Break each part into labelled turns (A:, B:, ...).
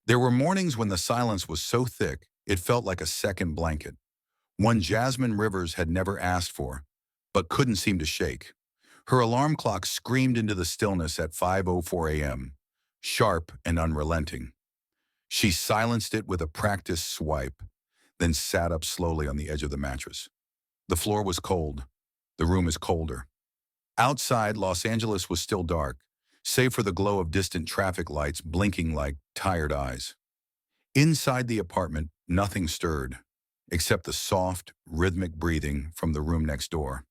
A: There were mornings when the silence was so thick, it felt like a second blanket, one Jasmine Rivers had never asked for, but couldn't seem to shake. Her alarm clock screamed into the stillness at 5:04 a.m., sharp and unrelenting. She silenced it with a practiced swipe, then sat up slowly on the edge of the mattress. The floor was cold. The room is colder. Outside, Los Angeles was still dark, save for the glow of distant traffic lights blinking like tired eyes. Inside the apartment, nothing stirred, except the soft, rhythmic breathing from the room next door.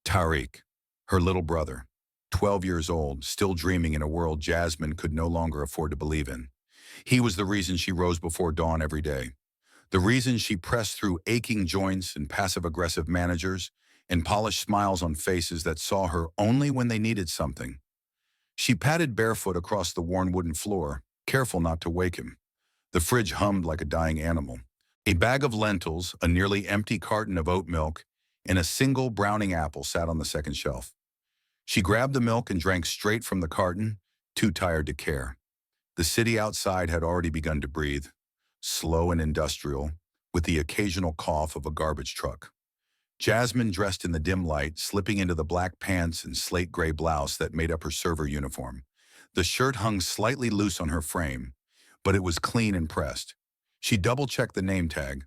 A: Tariq, her little brother, 12 years old, still dreaming in a world Jasmine could no longer afford to believe in. He was the reason she rose before dawn every day, the reason she pressed through aching joints and passive-aggressive managers and polished smiles on faces that saw her only when they needed something. She padded barefoot across the worn wooden floor, careful not to wake him. The fridge hummed like a dying animal. A bag of lentils, a nearly empty carton of oat milk, and a single browning apple sat on the second shelf. She grabbed the milk and drank straight from the carton, too tired to care. The city outside had already begun to breathe, slow and industrial, with the occasional cough of a garbage truck. Jasmine, dressed in the dim light, slipping into the black pants and slate gray blouse that made up her server uniform. The shirt hung slightly loose on her frame, but it was clean and pressed. She double-checked the name tag.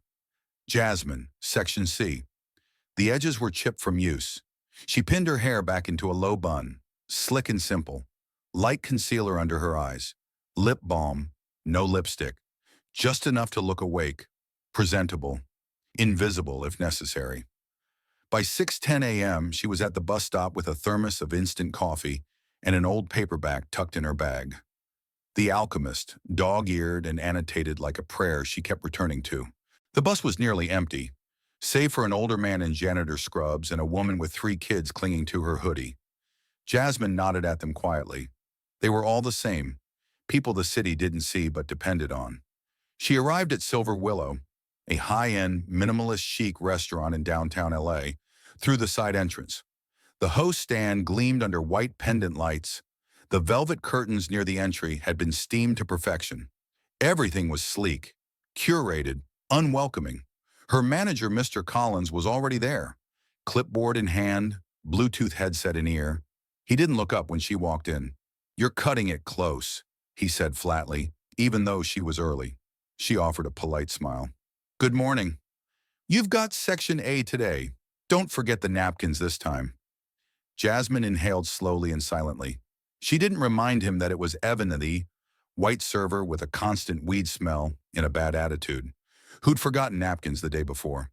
A: Jasmine, Section C. The edges were chipped from use. She pinned her hair back into a low bun, slick and simple. Light concealer under her eyes. Lip balm, no lipstick. Just enough to look awake, presentable, invisible if necessary. By 6:10 a.m., she was at the bus stop with a thermos of instant coffee and an old paperback tucked in her bag. The Alchemist, dog-eared and annotated like a prayer she kept returning to. The bus was nearly empty, save for an older man in janitor scrubs and a woman with 3 kids clinging to her hoodie. Jasmine nodded at them quietly. They were all the same, people the city didn't see but depended on. She arrived at Silver Willow, a high-end, minimalist chic restaurant in downtown LA, through the side entrance. The host stand gleamed under white pendant lights. The velvet curtains near the entry had been steamed to perfection. Everything was sleek, curated, unwelcoming. Her manager, Mr. Collins, was already there, clipboard in hand, Bluetooth headset in ear. He didn't look up when she walked in. "You're cutting it close," he said flatly, even though she was early. She offered a polite smile. "Good morning. You've got Section A today. Don't forget the napkins this time." Jasmine inhaled slowly and silently. She didn't remind him that it was Evan, the white server with a constant weed smell and a bad attitude, who'd forgotten napkins the day before.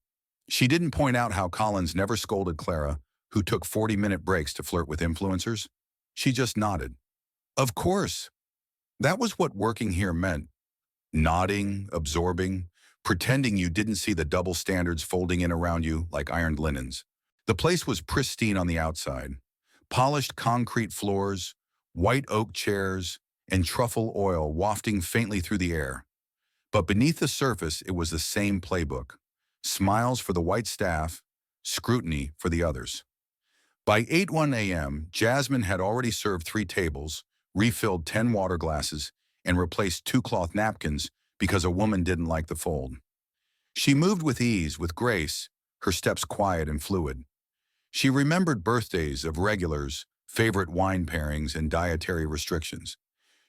A: She didn't point out how Collins never scolded Clara, who took 40-minute breaks to flirt with influencers. She just nodded. Of course. That was what working here meant. Nodding, absorbing, pretending you didn't see the double standards folding in around you like ironed linens. The place was pristine on the outside. Polished concrete floors, white oak chairs, and truffle oil wafting faintly through the air. But beneath the surface, it was the same playbook. Smiles for the white staff, scrutiny for the others. By 8:01 a.m., Jasmine had already served 3 tables, refilled 10 water glasses, and replaced 2 cloth napkins because a woman didn't like the fold. She moved with ease, with grace, her steps quiet and fluid. She remembered birthdays of regulars, favorite wine pairings, and dietary restrictions.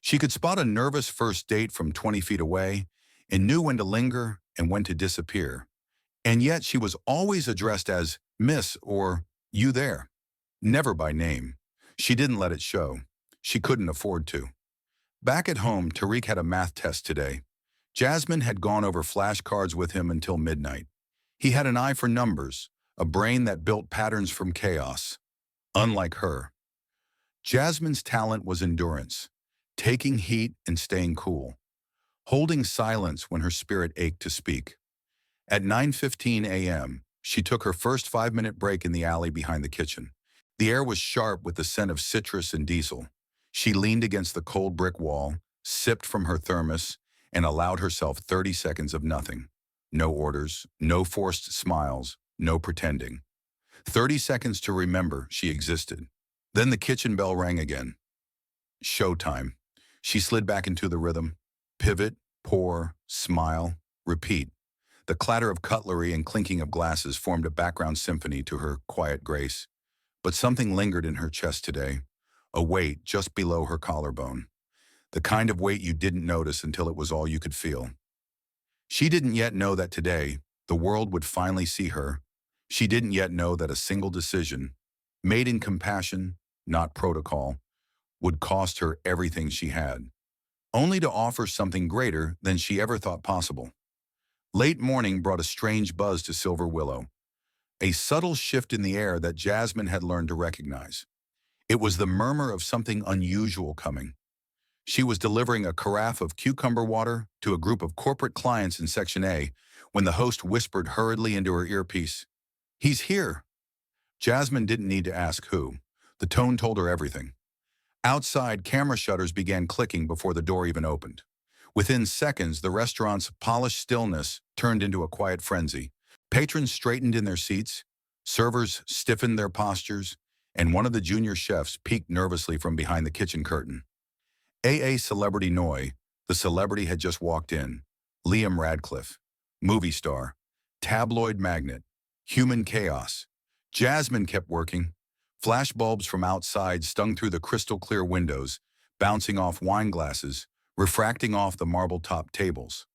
A: She could spot a nervous first date from 20 feet away and knew when to linger and when to disappear. And yet she was always addressed as Miss or You there. Never by name. She didn't let it show. She couldn't afford to. Back at home, Tariq had a math test today. Jasmine had gone over flashcards with him until midnight. He had an eye for numbers, a brain that built patterns from chaos. Unlike her. Jasmine's talent was endurance, taking heat and staying cool, holding silence when her spirit ached to speak. At 9:15 a.m., she took her first 5-minute break in the alley behind the kitchen. The air was sharp with the scent of citrus and diesel. She leaned against the cold brick wall, sipped from her thermos, and allowed herself 30 seconds of nothing. No orders, no forced smiles, no pretending. 30 seconds to remember she existed. Then the kitchen bell rang again. Showtime. She slid back into the rhythm. Pivot, Pour, smile, repeat. The clatter of cutlery and clinking of glasses formed a background symphony to her quiet grace. But something lingered in her chest today, a weight just below her collarbone. The kind of weight you didn't notice until it was all you could feel. She didn't yet know that today, the world would finally see her. She didn't yet know that a single decision, made in compassion, not protocol, would cost her everything she had, only to offer something greater than she ever thought possible. Late morning brought a strange buzz to Silver Willow, a subtle shift in the air that Jasmine had learned to recognize. It was the murmur of something unusual coming. She was delivering a carafe of cucumber water to a group of corporate clients in Section A when the host whispered hurriedly into her earpiece, "He's here." Jasmine didn't need to ask who. The tone told her everything. Outside, camera shutters began clicking before the door even opened. Within seconds, the restaurant's polished stillness turned into a quiet frenzy. Patrons straightened in their seats, servers stiffened their postures, and one of the junior chefs peeked nervously from behind the kitchen curtain. A Celebrity Noi, the celebrity had just walked in. Liam Radcliffe, movie star, tabloid magnate, human chaos. Jasmine kept working. Flashbulbs from outside stung through the crystal-clear windows, bouncing off wine glasses, refracting off the marble-topped tables.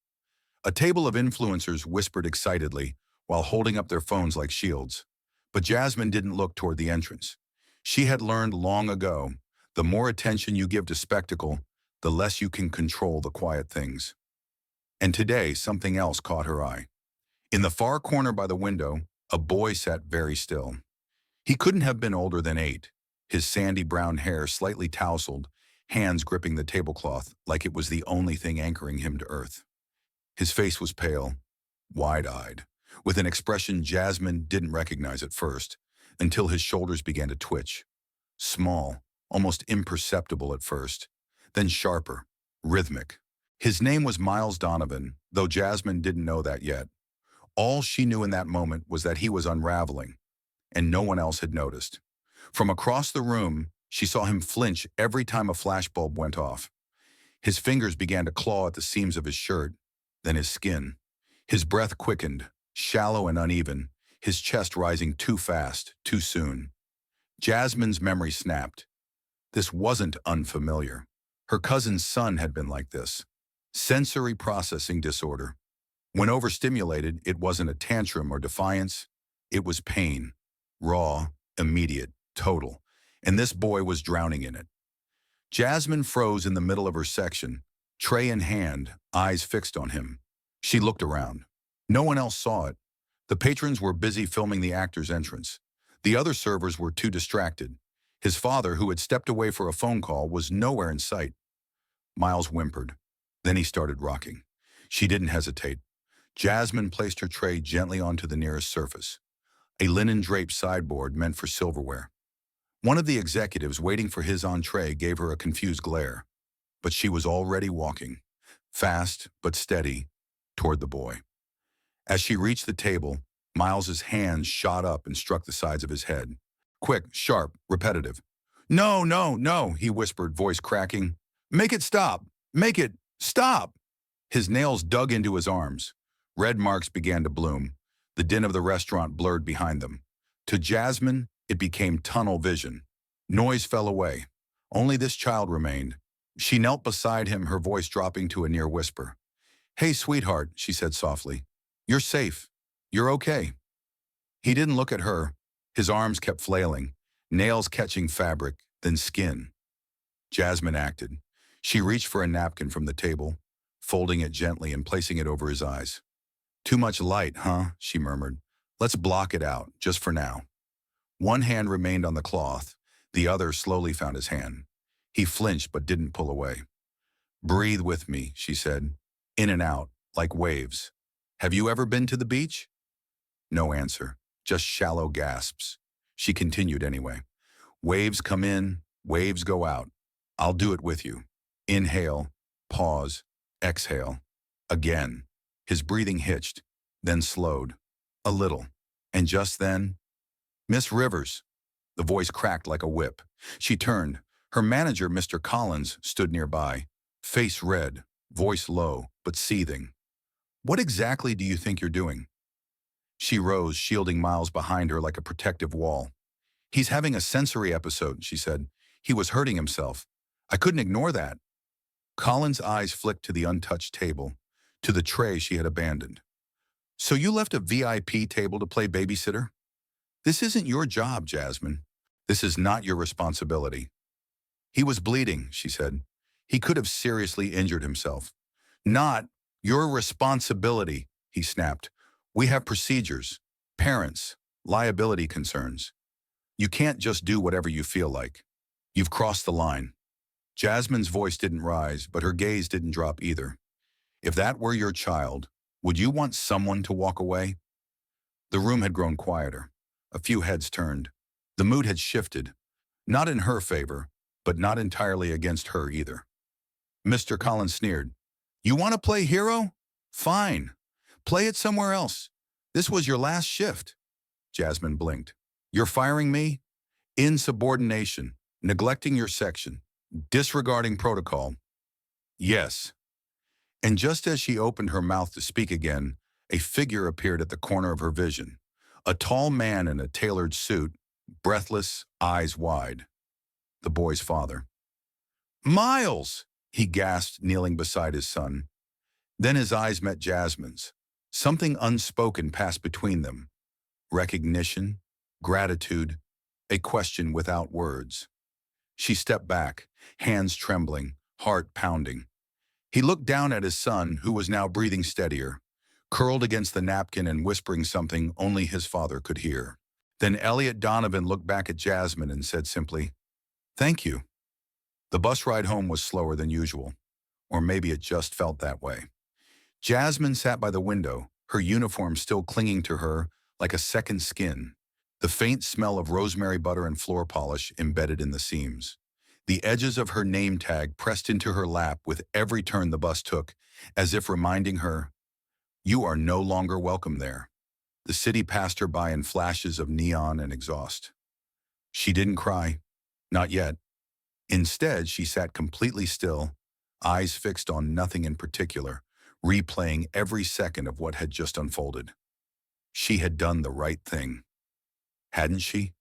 A: A table of influencers whispered excitedly while holding up their phones like shields. But Jasmine didn't look toward the entrance. She had learned long ago, the more attention you give to spectacle, the less you can control the quiet things. And today, something else caught her eye. In the far corner by the window, a boy sat very still. He couldn't have been older than 8, his sandy brown hair slightly tousled, hands gripping the tablecloth like it was the only thing anchoring him to earth. His face was pale, wide-eyed, with an expression Jasmine didn't recognize at first, until his shoulders began to twitch. Small, almost imperceptible at first, then sharper, rhythmic. His name was Miles Donovan, though Jasmine didn't know that yet. All she knew in that moment was that he was unraveling, and no one else had noticed. From across the room, she saw him flinch every time a flashbulb went off. His fingers began to claw at the seams of his shirt, then his skin. His breath quickened, shallow and uneven, his chest rising too fast, too soon. Jasmine's memory snapped. This wasn't unfamiliar. Her cousin's son had been like this. Sensory processing disorder. When overstimulated, it wasn't a tantrum or defiance. It was pain. Raw, immediate, total. And this boy was drowning in it. Jasmine froze in the middle of her section, tray in hand, eyes fixed on him. She looked around. No one else saw it. The patrons were busy filming the actor's entrance. The other servers were too distracted. His father, who had stepped away for a phone call, was nowhere in sight. Miles whimpered. Then he started rocking. She didn't hesitate. Jasmine placed her tray gently onto the nearest surface, a linen-draped sideboard meant for silverware. One of the executives waiting for his entree gave her a confused glare, but she was already walking, fast but steady, toward the boy. As she reached the table, Miles's hands shot up and struck the sides of his head. Quick, sharp, repetitive. "No, no, no," he whispered, voice cracking. "Make it stop! Make it stop!" His nails dug into his arms. Red marks began to bloom. The din of the restaurant blurred behind them. To Jasmine, it became tunnel vision. Noise fell away. Only this child remained. She knelt beside him, her voice dropping to a near whisper. "Hey, sweetheart," she said softly. "You're safe. You're okay." He didn't look at her. His arms kept flailing, nails catching fabric, then skin. Jasmine acted. She reached for a napkin from the table, folding it gently and placing it over his eyes. "Too much light, huh?" she murmured. "Let's block it out, just for now." One hand remained on the cloth. The other slowly found his hand. He flinched but didn't pull away. "Breathe with me," she said. "In and out, like waves. Have you ever been to the beach?" No answer, just shallow gasps. She continued anyway. "Waves come in, waves go out. I'll do it with you. Inhale, pause, exhale. Again." His breathing hitched, then slowed. A little. And just then, "Miss Rivers." The voice cracked like a whip. She turned. Her manager, Mr. Collins, stood nearby, face red, voice low. but seething. What exactly do you think you're doing? She rose, shielding Miles behind her like a protective wall. He's having a sensory episode, she said. He was hurting himself. I couldn't ignore that. Colin's eyes flicked to the untouched table, to the tray she had abandoned. So you left a VIP table to play babysitter? This isn't your job, Jasmine. This is not your responsibility. He was bleeding, she said. He could have seriously injured himself. Not your responsibility, he snapped. We have procedures, parents, liability concerns. You can't just do whatever you feel like. You've crossed the line. Jasmine's voice didn't rise, but her gaze didn't drop either. If that were your child, would you want someone to walk away? The room had grown quieter. A few heads turned. The mood had shifted, not in her favor, but not entirely against her either. Mr. Collins sneered. You want to play hero? Fine. Play it somewhere else. This was your last shift. Jasmine blinked. You're firing me? Insubordination, neglecting your section, disregarding protocol. Yes. And just as she opened her mouth to speak again, a figure appeared at the corner of her vision. A tall man in a tailored suit, breathless, eyes wide. The boy's father. Miles! He gasped, kneeling beside his son. Then his eyes met Jasmine's. Something unspoken passed between them. Recognition, gratitude, a question without words. She stepped back, hands trembling, heart pounding. He looked down at his son, who was now breathing steadier, curled against the napkin and whispering something only his father could hear. Then Elliot Donovan looked back at Jasmine and said simply, Thank you. The bus ride home was slower than usual, or maybe it just felt that way. Jasmine sat by the window, her uniform still clinging to her like a second skin, the faint smell of rosemary butter and floor polish embedded in the seams. The edges of her name tag pressed into her lap with every turn the bus took, as if reminding her, you are no longer welcome there. The city passed her by in flashes of neon and exhaust. She didn't cry, not yet. Instead, she sat completely still, eyes fixed on nothing in particular, replaying every second of what had just unfolded. She had done the right thing. Hadn't she?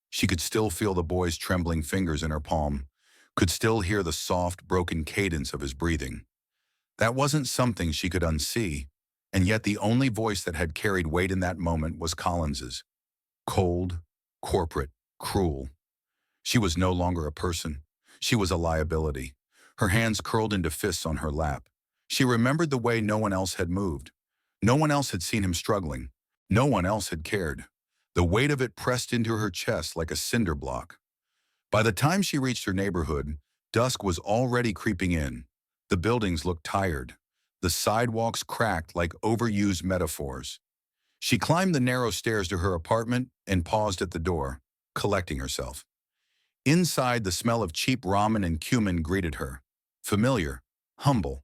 A: She could still feel the boy's trembling fingers in her palm, could still hear the soft, broken cadence of his breathing. That wasn't something she could unsee, and yet the only voice that had carried weight in that moment was Collins's. Cold, corporate, cruel. She was no longer a person. She was a liability. Her hands curled into fists on her lap. She remembered the way no one else had moved. No one else had seen him struggling. No one else had cared. The weight of it pressed into her chest like a cinder block. By the time she reached her neighborhood, dusk was already creeping in. The buildings looked tired. The sidewalks cracked like overused metaphors. She climbed the narrow stairs to her apartment and paused at the door, collecting herself. Inside, the smell of cheap ramen and cumin greeted her. Familiar, humble.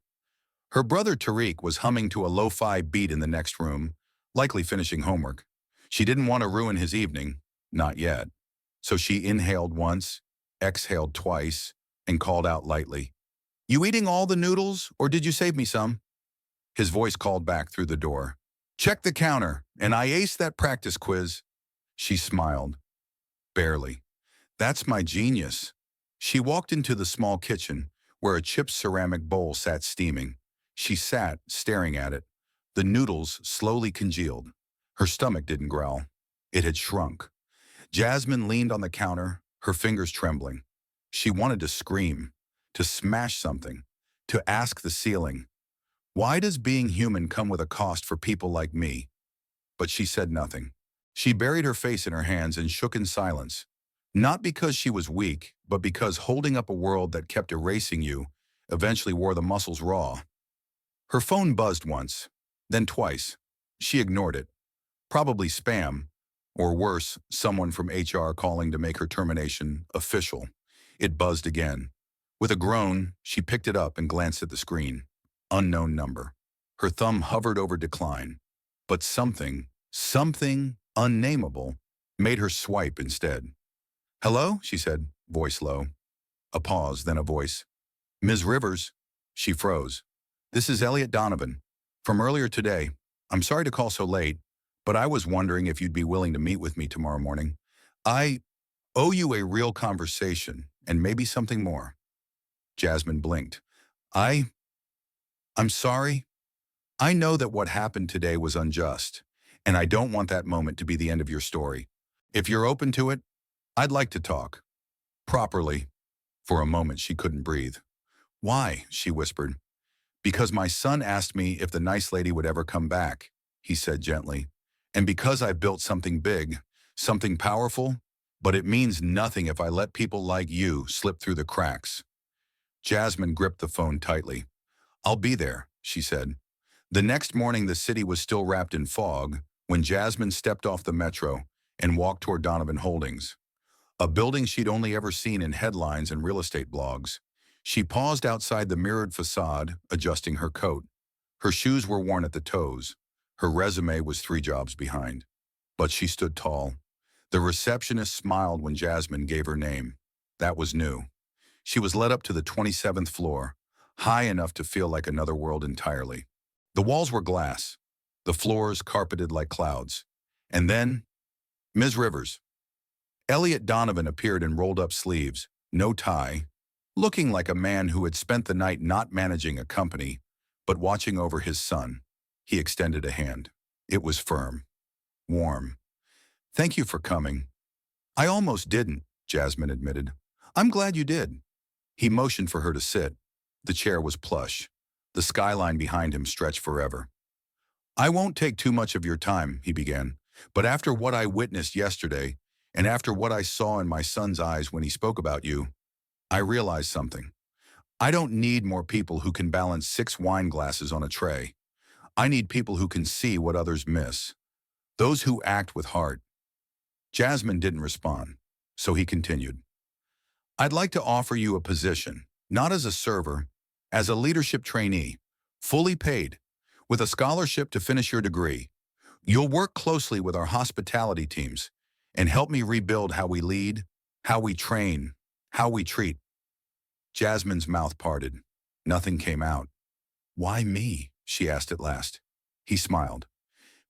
A: Her brother Tariq was humming to a lo-fi beat in the next room, likely finishing homework. She didn't want to ruin his evening, not yet. So she inhaled once, exhaled twice, and called out lightly, You eating all the noodles, or did you save me some? His voice called back through the door. Check the counter, and I aced that practice quiz. She smiled. Barely. That's my genius. She walked into the small kitchen, where a chipped ceramic bowl sat steaming. She sat, staring at it. The noodles slowly congealed. Her stomach didn't growl. It had shrunk. Jasmine leaned on the counter, her fingers trembling. She wanted to scream, to smash something, to ask the ceiling, why does being human come with a cost for people like me? But she said nothing. She buried her face in her hands and shook in silence. Not because she was weak, but because holding up a world that kept erasing you eventually wore the muscles raw. Her phone buzzed once, then twice. She ignored it. Probably spam, or worse, someone from HR calling to make her termination official. It buzzed again. With a groan, she picked it up and glanced at the screen. Unknown number. Her thumb hovered over decline. But something unnameable, made her swipe instead. Hello, she said, voice low. A pause, then a voice. Ms. Rivers. She froze. This is Elliot Donovan. From earlier today, I'm sorry to call so late, but I was wondering if you'd be willing to meet with me tomorrow morning. I owe you a real conversation and maybe something more. Jasmine blinked. I, I'm sorry. I know that what happened today was unjust, and I don't want that moment to be the end of your story. If you're open to it, I'd like to talk. Properly. For a moment, she couldn't breathe. Why? She whispered. Because my son asked me if the nice lady would ever come back, he said gently. And because I built something big, something powerful, but it means nothing if I let people like you slip through the cracks. Jasmine gripped the phone tightly. I'll be there, she said. The next morning, the city was still wrapped in fog when Jasmine stepped off the metro and walked toward Donovan Holdings, a building she'd only ever seen in headlines and real estate blogs. She paused outside the mirrored facade, adjusting her coat. Her shoes were worn at the toes. Her resume was 3 jobs behind. But she stood tall. The receptionist smiled when Jasmine gave her name. That was new. She was led up to the 27th floor, high enough to feel like another world entirely. The walls were glass, the floors carpeted like clouds. And then, Ms. Rivers. Elliot Donovan appeared in rolled-up sleeves, no tie, looking like a man who had spent the night not managing a company, but watching over his son. He extended a hand. It was firm, warm. Thank you for coming. I almost didn't, Jasmine admitted. I'm glad you did. He motioned for her to sit. The chair was plush. The skyline behind him stretched forever. I won't take too much of your time, he began, but after what I witnessed yesterday, and after what I saw in my son's eyes when he spoke about you, I realized something. I don't need more people who can balance 6 wine glasses on a tray. I need people who can see what others miss. Those who act with heart. Jasmine didn't respond, so he continued. I'd like to offer you a position, not as a server, as a leadership trainee, fully paid, with a scholarship to finish your degree. You'll work closely with our hospitality teams and help me rebuild how we lead, how we train, how we treat. Jasmine's mouth parted. Nothing came out. Why me? She asked at last. He smiled.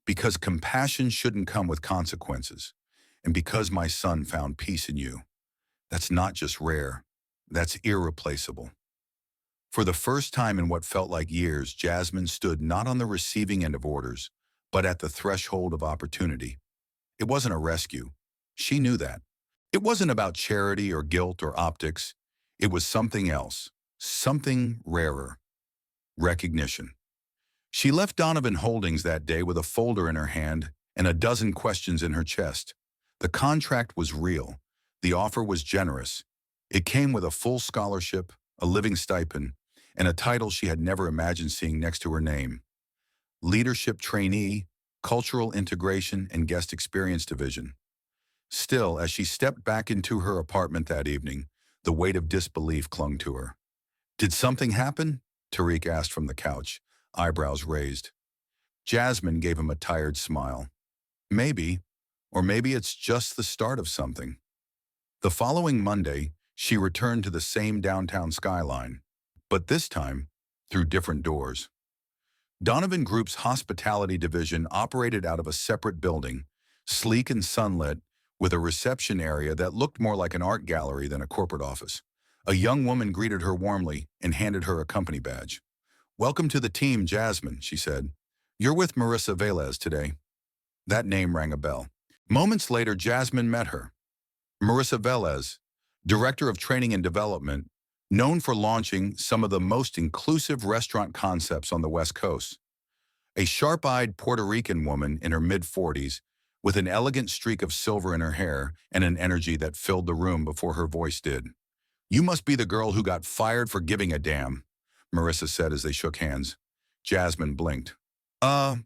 A: Because compassion shouldn't come with consequences, and because my son found peace in you. That's not just rare, that's irreplaceable. For the first time in what felt like years, Jasmine stood not on the receiving end of orders, but at the threshold of opportunity. It wasn't a rescue. She knew that. It wasn't about charity or guilt or optics. It was something else, something rarer. Recognition. She left Donovan Holdings that day with a folder in her hand and a dozen questions in her chest. The contract was real. The offer was generous. It came with a full scholarship, a living stipend, and a title she had never imagined seeing next to her name. Leadership Trainee, Cultural Integration and Guest Experience Division. Still, as she stepped back into her apartment that evening, the weight of disbelief clung to her. Did something happen? Tariq asked from the couch, eyebrows raised. Jasmine gave him a tired smile. Maybe, or maybe it's just the start of something. The following Monday, she returned to the same downtown skyline, but this time, through different doors. Donovan Group's hospitality division operated out of a separate building, sleek and sunlit, with a reception area that looked more like an art gallery than a corporate office. A young woman greeted her warmly and handed her a company badge. Welcome to the team, Jasmine, she said. You're with Marissa Velez today. That name rang a bell. Moments later, Jasmine met her. Marissa Velez, Director of Training and Development, known for launching some of the most inclusive restaurant concepts on the West Coast. A sharp-eyed Puerto Rican woman in her mid-40s, with an elegant streak of silver in her hair and an energy that filled the room before her voice did. You must be the girl who got fired for giving a damn, Marissa said as they shook hands. Jasmine blinked. I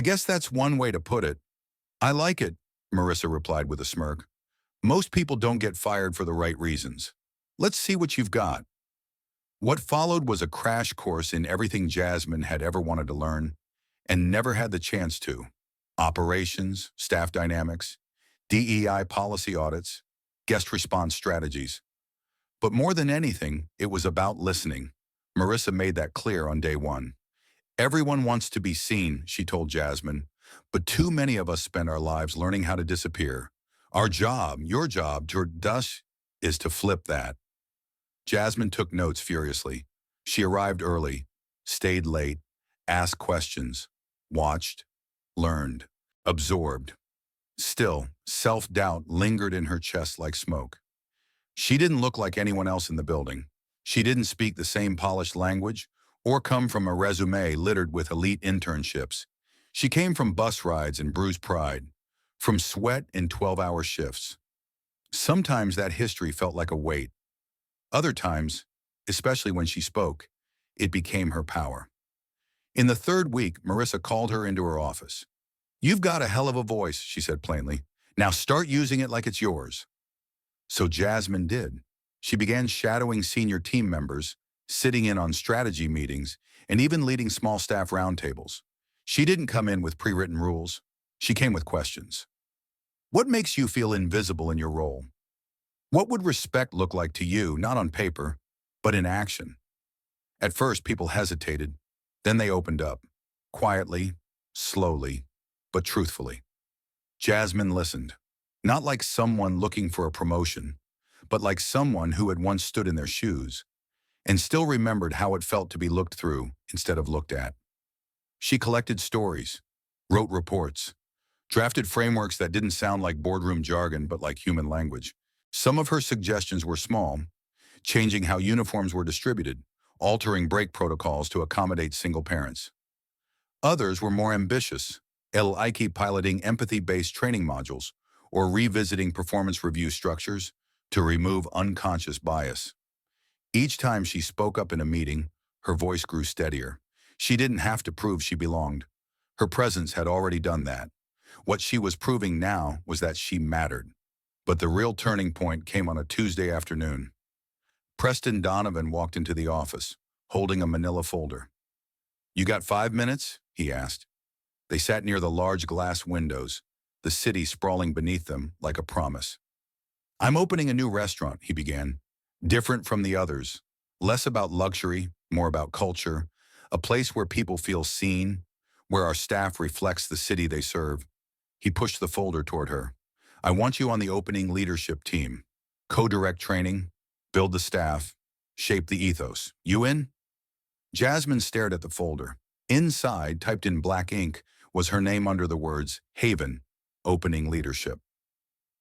A: guess that's one way to put it. I like it, Marissa replied with a smirk. Most people don't get fired for the right reasons. Let's see what you've got. What followed was a crash course in everything Jasmine had ever wanted to learn and never had the chance to. Operations, staff dynamics, DEI policy audits, guest response strategies. But more than anything, it was about listening. Marissa made that clear on day one. Everyone wants to be seen, she told Jasmine, but too many of us spend our lives learning how to disappear. Our job, your job, trudged, is to flip that. Jasmine took notes furiously. She arrived early, stayed late, asked questions, watched, learned, absorbed. Still, self-doubt lingered in her chest like smoke. She didn't look like anyone else in the building. She didn't speak the same polished language or come from a resume littered with elite internships. She came from bus rides and bruised pride, from sweat and 12-hour shifts. Sometimes that history felt like a weight. Other times, especially when she spoke, it became her power. In the third week, Marissa called her into her office. "You've got a hell of a voice," she said plainly. "Now start using it like it's yours." So Jasmine did. She began shadowing senior team members, sitting in on strategy meetings, and even leading small staff roundtables. She didn't come in with pre-written rules. She came with questions. What makes you feel invisible in your role? What would respect look like to you, not on paper, but in action? At first, people hesitated. Then they opened up, quietly, slowly, but truthfully. Jasmine listened, not like someone looking for a promotion, but like someone who had once stood in their shoes and still remembered how it felt to be looked through instead of looked at. She collected stories, wrote reports, drafted frameworks that didn't sound like boardroom jargon but like human language. Some of her suggestions were small, changing how uniforms were distributed, altering break protocols to accommodate single parents. Others were more ambitious, like piloting empathy-based training modules or revisiting performance review structures to remove unconscious bias. Each time she spoke up in a meeting, her voice grew steadier. She didn't have to prove she belonged. Her presence had already done that. What she was proving now was that she mattered. But the real turning point came on a Tuesday afternoon. Preston Donovan walked into the office, holding a manila folder. "You got 5 minutes?" he asked. They sat near the large glass windows, the city sprawling beneath them like a promise. "I'm opening a new restaurant," he began. "Different from the others. Less about luxury, more about culture. A place where people feel seen, where our staff reflects the city they serve." He pushed the folder toward her. "I want you on the opening leadership team. Co-direct training, build the staff, shape the ethos. You in?" Jasmine stared at the folder. Inside, typed in black ink, was her name under the words, Haven, opening leadership.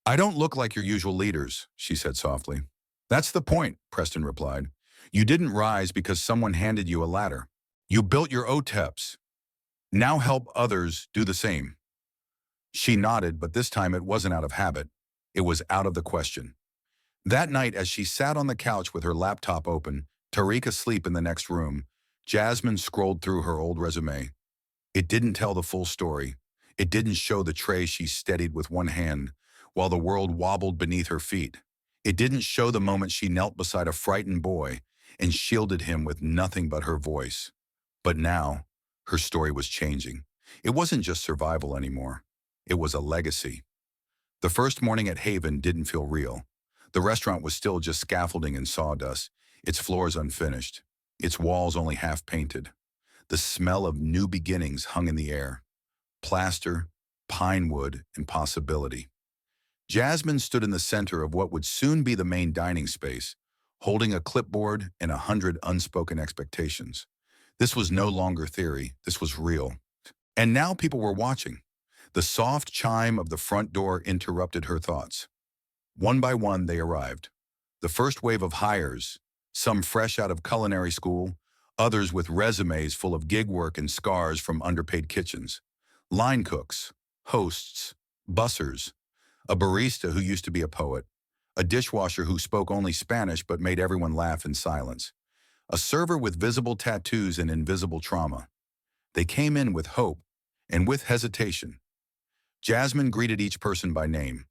A: "I don't look like your usual leaders," she said softly. "That's the point," Preston replied. "You didn't rise because someone handed you a ladder. You built your OTEPs. Now help others do the same." She nodded, but this time it wasn't out of habit. It was out of the question. That night, as she sat on the couch with her laptop open, Tariq asleep in the next room, Jasmine scrolled through her old resume. It didn't tell the full story. It didn't show the tray she steadied with one hand, while the world wobbled beneath her feet. It didn't show the moment she knelt beside a frightened boy and shielded him with nothing but her voice. But now, her story was changing. It wasn't just survival anymore. It was a legacy. The first morning at Haven didn't feel real. The restaurant was still just scaffolding and sawdust, its floors unfinished, its walls only half painted. The smell of new beginnings hung in the air. Plaster, pine wood, and possibility. Jasmine stood in the center of what would soon be the main dining space, holding a clipboard and 100 unspoken expectations. This was no longer theory, this was real. And now people were watching. The soft chime of the front door interrupted her thoughts. One by one, they arrived. The first wave of hires, some fresh out of culinary school, others with resumes full of gig work and scars from underpaid kitchens. Line cooks, hosts, bussers, a barista who used to be a poet, a dishwasher who spoke only Spanish but made everyone laugh in silence, a server with visible tattoos and invisible trauma. They came in with hope and with hesitation. Jasmine greeted each person by name.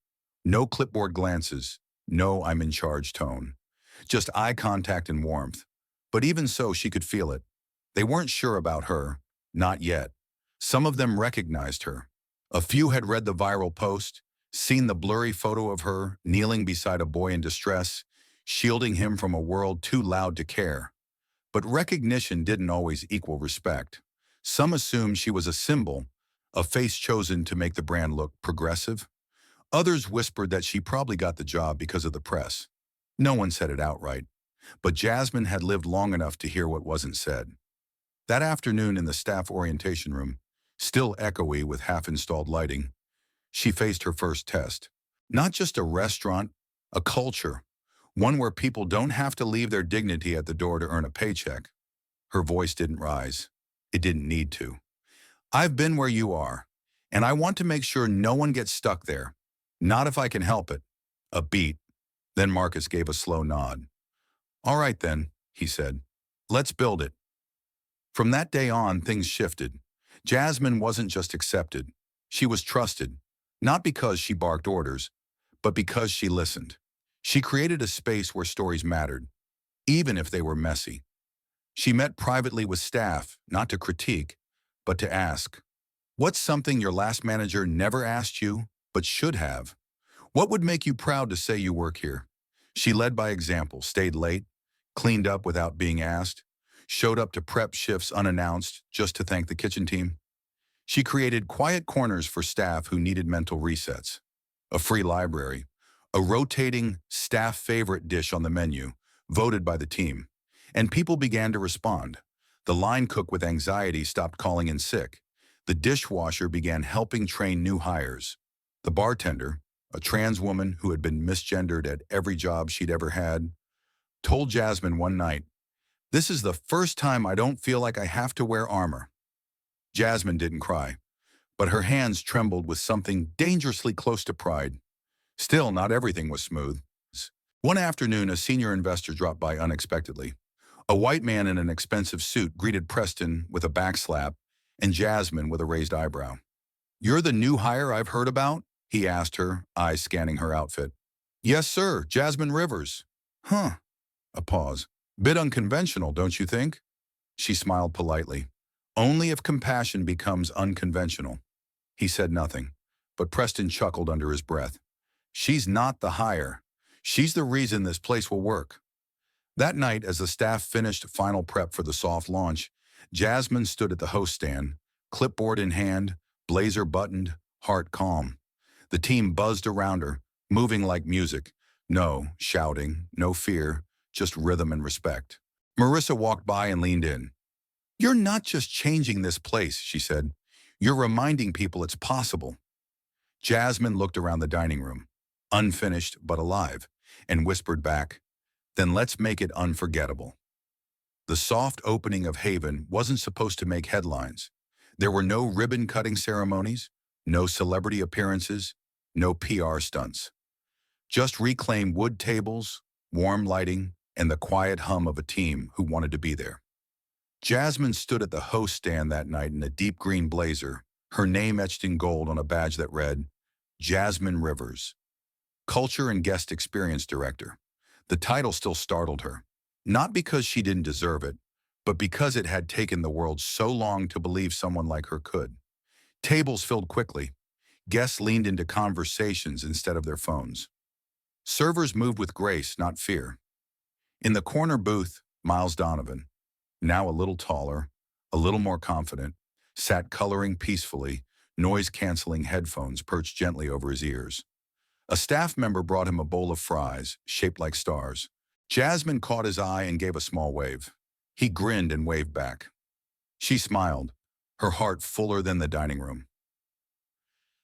A: No clipboard glances, no I'm in charge tone. Just eye contact and warmth. But even so, she could feel it. They weren't sure about her, not yet. Some of them recognized her. A few had read the viral post, seen the blurry photo of her kneeling beside a boy in distress, shielding him from a world too loud to care. But recognition didn't always equal respect. Some assumed she was a symbol, a face chosen to make the brand look progressive. Others whispered that she probably got the job because of the press. No one said it outright, but Jasmine had lived long enough to hear what wasn't said. That afternoon in the staff orientation room, still echoey with half-installed lighting, she faced her first test. Not just a restaurant, a culture, one where people don't have to leave their dignity at the door to earn a paycheck. Her voice didn't rise. It didn't need to. I've been where you are, and I want to make sure no one gets stuck there. Not if I can help it. A beat. Then Marcus gave a slow nod. All right then, he said. Let's build it. From that day on, things shifted. Jasmine wasn't just accepted. She was trusted, not because she barked orders, but because she listened. She created a space where stories mattered, even if they were messy. She met privately with staff, not to critique, but to ask, what's something your last manager never asked you, but should have? What would make you proud to say you work here? She led by example, stayed late, cleaned up without being asked, showed up to prep shifts unannounced just to thank the kitchen team. She created quiet corners for staff who needed mental resets, a free library, a rotating staff favorite dish on the menu, voted by the team, and people began to respond. The line cook with anxiety stopped calling in sick. The dishwasher began helping train new hires. The bartender, a trans woman who had been misgendered at every job she'd ever had, told Jasmine one night, "This is the first time I don't feel like I have to wear armor." Jasmine didn't cry, but her hands trembled with something dangerously close to pride. Still, not everything was smooth. One afternoon, a senior investor dropped by unexpectedly. A white man in an expensive suit greeted Preston with a backslap and Jasmine with a raised eyebrow. "You're the new hire I've heard about?" he asked her, eyes scanning her outfit. "Yes, sir, Jasmine Rivers." "Huh." A pause. "Bit unconventional, don't you think?" She smiled politely. "Only if compassion becomes unconventional." He said nothing, but Preston chuckled under his breath. "She's not the hire. She's the reason this place will work." That night, as the staff finished final prep for the soft launch, Jasmine stood at the host stand, clipboard in hand, blazer buttoned, heart calm. The team buzzed around her, moving like music. No shouting, no fear, just rhythm and respect. Marissa walked by and leaned in. "You're not just changing this place," she said. "You're reminding people it's possible." Jasmine looked around the dining room, unfinished but alive, and whispered back, "Then let's make it unforgettable." The soft opening of Haven wasn't supposed to make headlines. There were no ribbon-cutting ceremonies, no celebrity appearances, no PR stunts. Just reclaimed wood tables, warm lighting, and the quiet hum of a team who wanted to be there. Jasmine stood at the host stand that night in a deep green blazer, her name etched in gold on a badge that read, Jasmine Rivers, Culture and Guest Experience Director. The title still startled her, not because she didn't deserve it, but because it had taken the world so long to believe someone like her could. Tables filled quickly. Guests leaned into conversations instead of their phones. Servers moved with grace, not fear. In the corner booth, Miles Donovan, now a little taller, a little more confident, sat coloring peacefully, noise-canceling headphones perched gently over his ears. A staff member brought him a bowl of fries, shaped like stars. Jasmine caught his eye and gave a small wave. He grinned and waved back. She smiled, her heart fuller than the dining room.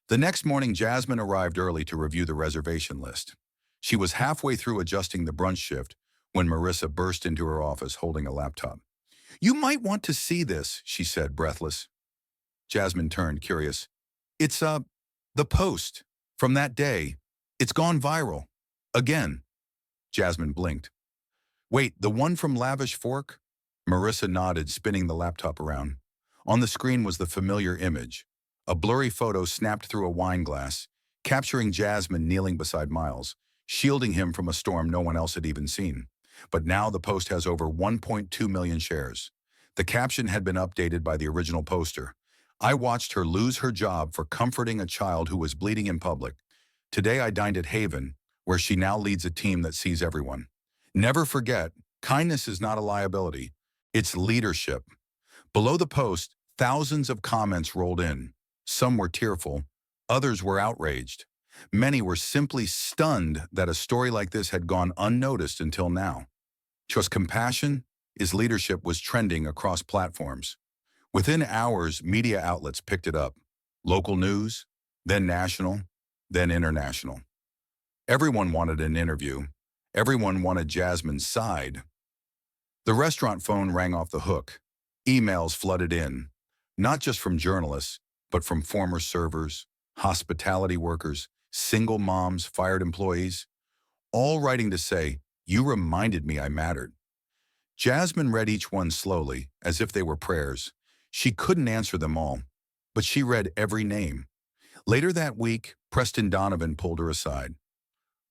A: The next morning, Jasmine arrived early to review the reservation list. She was halfway through adjusting the brunch shift when Marissa burst into her office holding a laptop. "You might want to see this," she said, breathless. Jasmine turned, curious. "It's, the post. From that day. It's gone viral. Again." Jasmine blinked. "Wait, the one from Lavish Fork?" Marissa nodded, spinning the laptop around. On the screen was the familiar image, a blurry photo snapped through a wine glass, capturing Jasmine kneeling beside Miles, shielding him from a storm no one else had even seen. But now the post has over 1.2 million shares. The caption had been updated by the original poster. "I watched her lose her job for comforting a child who was bleeding in public. Today I dined at Haven, where she now leads a team that sees everyone. Never forget, kindness is not a liability. It's leadership. Below the post, thousands of comments rolled in. Some were tearful, others were outraged. Many were simply stunned that a story like this had gone unnoticed until now. Just compassion is leadership was trending across platforms. Within hours, media outlets picked it up. Local news, then national, then international. Everyone wanted an interview. Everyone wanted Jasmine's side. The restaurant phone rang off the hook. Emails flooded in, not just from journalists, but from former servers, hospitality workers, single moms, fired employees, all writing to say, "You reminded me I mattered." Jasmine read each one slowly, as if they were prayers. She couldn't answer them all, but she read every name. Later that week, Preston Donovan pulled her aside.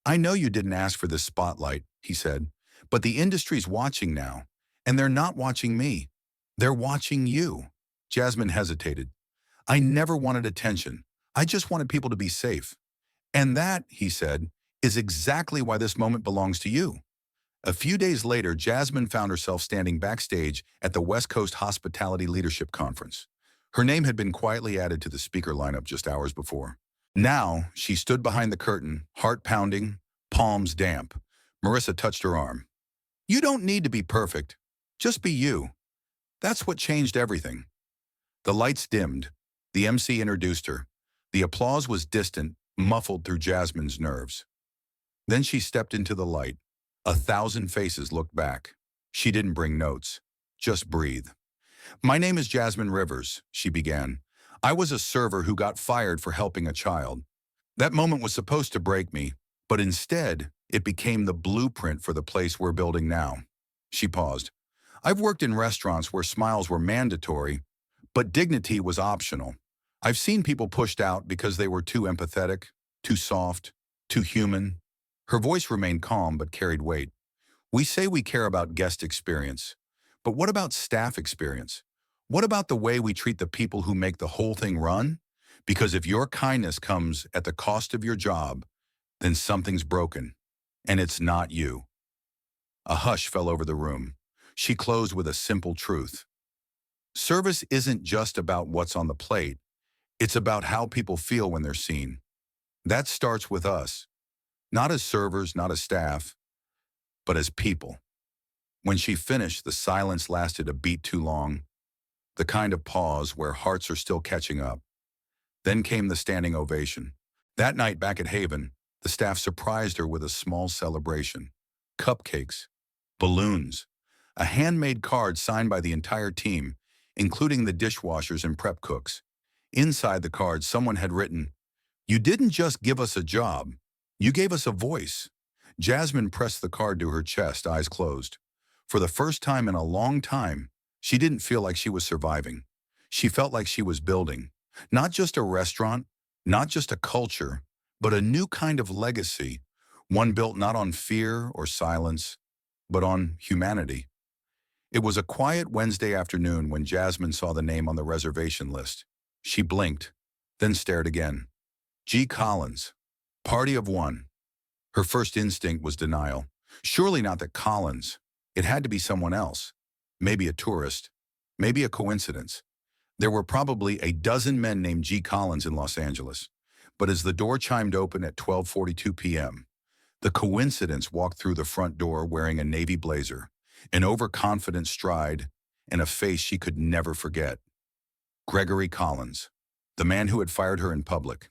A: "I know you didn't ask for this spotlight," he said, "but the industry's watching now, and they're not watching me. They're watching you." Jasmine hesitated. "I never wanted attention. I just wanted people to be safe. And that," he said, "is exactly why this moment belongs to you." A few days later, Jasmine found herself standing backstage at the West Coast Hospitality Leadership Conference. Her name had been quietly added to the speaker lineup just hours before. Now, she stood behind the curtain, heart pounding, palms damp. Marissa touched her arm. "You don't need to be perfect. Just be you. That's what changed everything." The lights dimmed. The MC introduced her. The applause was distant, muffled through Jasmine's nerves. Then she stepped into the light. 1,000 faces looked back. She didn't bring notes. Just breathe. "My name is Jasmine Rivers," she began. "I was a server who got fired for helping a child. That moment was supposed to break me, but instead, it became the blueprint for the place we're building now." She paused. "I've worked in restaurants where smiles were mandatory, but dignity was optional. I've seen people pushed out because they were too empathetic, too soft, too human." Her voice remained calm but carried weight. "We say we care about guest experience, but what about staff experience? What about the way we treat the people who make the whole thing run? Because if your kindness comes at the cost of your job, then something's broken, and it's not you." A hush fell over the room. She closed with a simple truth. Service isn't just about what's on the plate. It's about how people feel when they're seen. That starts with us, not as servers, not as staff, but as people. When she finished, the silence lasted a beat too long, the kind of pause where hearts are still catching up. Then came the standing ovation. That night back at Haven, the staff surprised her with a small celebration. Cupcakes, balloons, a handmade card signed by the entire team, including the dishwashers and prep cooks. Inside the card, someone had written, "You didn't just give us a job, you gave us a voice." Jasmine pressed the card to her chest, eyes closed. For the first time in a long time, she didn't feel like she was surviving. She felt like she was building. Not just a restaurant, not just a culture, but a new kind of legacy, one built not on fear or silence, but on humanity. It was a quiet Wednesday afternoon when Jasmine saw the name on the reservation list. She blinked, then stared again. G. Collins. Party of one. Her first instinct was denial. Surely not that Collins. It had to be someone else. Maybe a tourist. Maybe a coincidence. There were probably a dozen men named G. Collins in Los Angeles. But as the door chimed open at 12:42 p.m., the coincidence walked through the front door wearing a navy blazer, an overconfident stride, and a face she could never forget. Gregory Collins, the man who had fired her in public,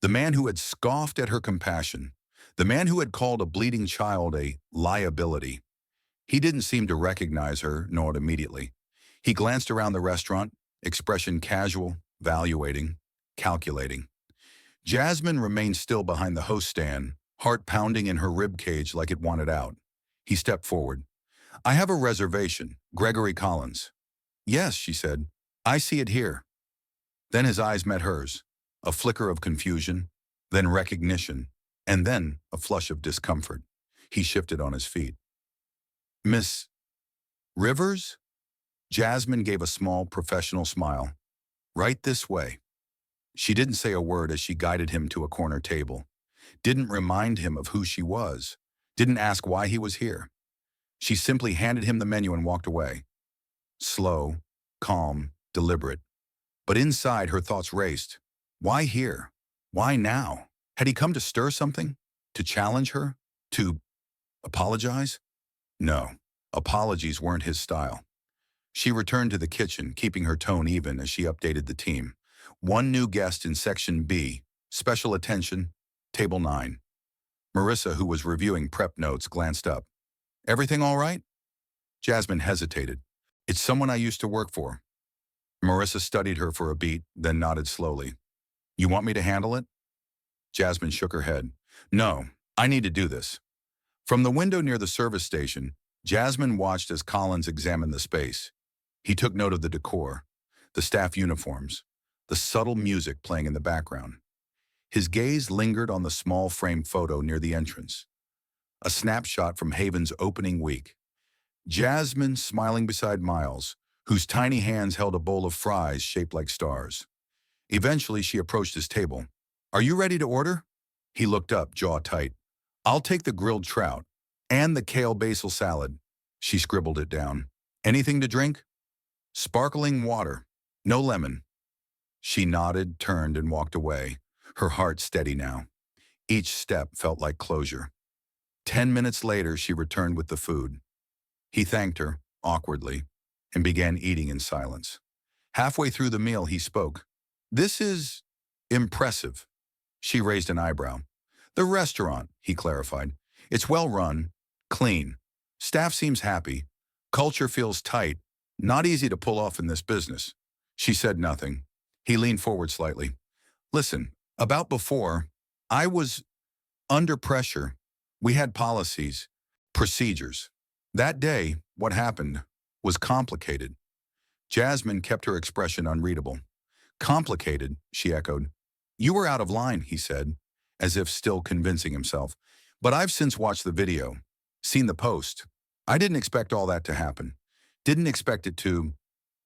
A: the man who had scoffed at her compassion, the man who had called a bleeding child a liability. He didn't seem to recognize her, nor immediately. He glanced around the restaurant, expression casual, evaluating, calculating. Jasmine remained still behind the host stand, heart pounding in her rib cage like it wanted out. He stepped forward. "I have a reservation, Gregory Collins." "Yes," she said. "I see it here." Then his eyes met hers, a flicker of confusion, then recognition, and then a flush of discomfort. He shifted on his feet. "Miss Rivers?" Jasmine gave a small, professional smile. "Right this way." She didn't say a word as she guided him to a corner table, didn't remind him of who she was, didn't ask why he was here. She simply handed him the menu and walked away. slow, calm, deliberate. But inside, her thoughts raced. Why here? Why now? Had he come to stir something? To challenge her? To apologize? No, apologies weren't his style. She returned to the kitchen, keeping her tone even as she updated the team. One new guest in Section B. Special attention, Table 9. Marissa, who was reviewing prep notes, glanced up. Everything all right? Jasmine hesitated. It's someone I used to work for. Marissa studied her for a beat, then nodded slowly. You want me to handle it? Jasmine shook her head. No, I need to do this. From the window near the service station, Jasmine watched as Collins examined the space. He took note of the decor, the staff uniforms, the subtle music playing in the background. His gaze lingered on the small frame photo near the entrance, a snapshot from Haven's opening week. Jasmine smiling beside Miles, whose tiny hands held a bowl of fries shaped like stars. Eventually, she approached his table. Are you ready to order? He looked up, jaw tight. I'll take the grilled trout and the kale basil salad. She scribbled it down. Anything to drink? Sparkling water. No lemon. She nodded, turned, and walked away, her heart steady now. Each step felt like closure. 10 minutes later, she returned with the food. He thanked her, awkwardly, and began eating in silence. Halfway through the meal, he spoke. This is impressive. She raised an eyebrow. The restaurant, he clarified. It's well run, clean. Staff seems happy. Culture feels tight. Not easy to pull off in this business. She said nothing. He leaned forward slightly. Listen, about before, I was under pressure. We had policies, procedures. That day, what happened was complicated. Jasmine kept her expression unreadable. Complicated, she echoed. You were out of line, he said, as if still convincing himself. But I've since watched the video, seen the post. I didn't expect all that to happen. Didn't expect it to